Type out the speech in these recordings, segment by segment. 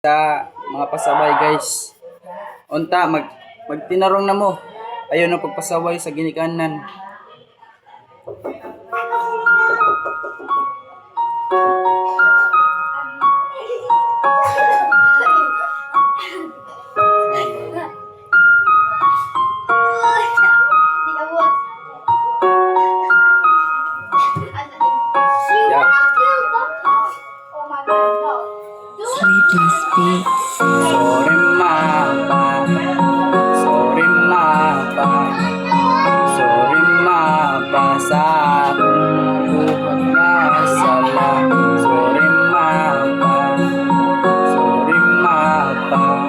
sa mga pasaway guys. Unta magtinarong na mo. Ayaw na pagpasaway sa ginikanan. Sleepless Beats. Sorry mapa, sorry mapa, sorry mapa sa buhat nga sala. Sorry mapa, sorry mapa,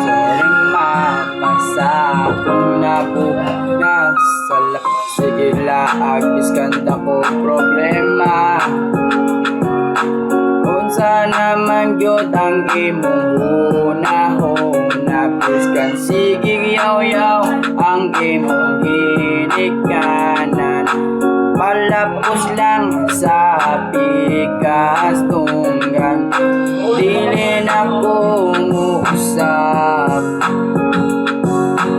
sorry mapa sa nabuhat nga sala. Sige laag iskanda ko problema. Unsa naman gyud ang imong hunahuna, piskan sige yaw-yaw ang imong ginikanan. Palapos lang sa pikas tunggan, dili na kong usap,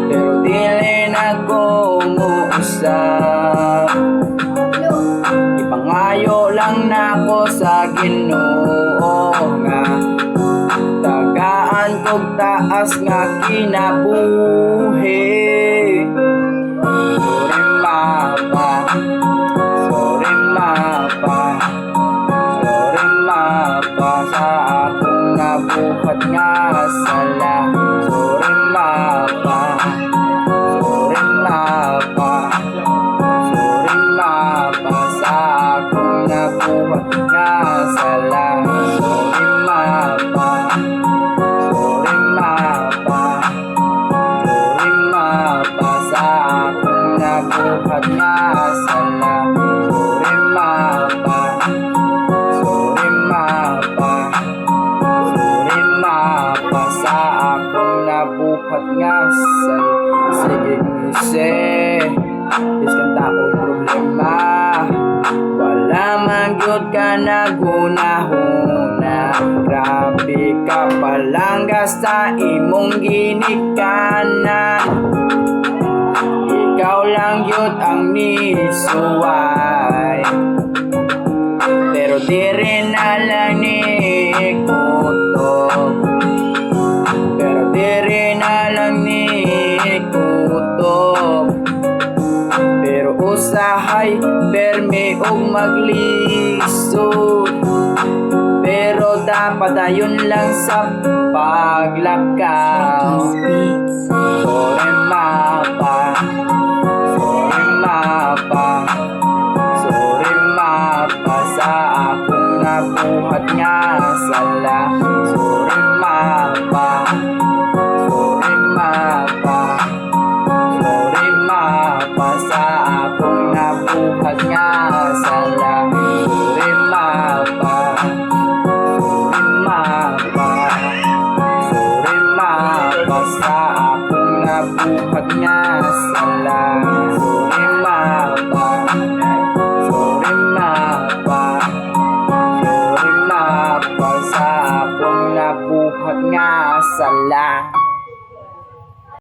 pero dili na kong usap. Ipangayo lang nako sa Ginoo nga tagaan kog taas nga kinabuhi. Sorry mapa, sorry mapa, sorry mapa sa akong nabuhat nga sala. Sorry mapa, sorry mapa, sorry mapa sa akong nabuhat nga sala. Sorry mapa, sorry mapa, sorry mapa sa akong nabuhat nga sala. Sorry mapa, sorry mapa, sorry mapa sa akong nabuhat nga sala. Sige ngisi, iskan tao problema. Wala man gyud ka nagunahuna, grabe ka palangga sa imong ginikanan. Ikaw lang gyud ang nisuway, pero diri na lang ni kutob, pero diri na lang ni kutob. Pero usahay permi og maglisod, pero dapat ayon lang sa paglakaw. Sorry mapa, sorry mapa, sorry mapa sa akong nabuhat nga sala. Sorry mapa, sorry mapa, sorry mapa sa akong nabuhat nga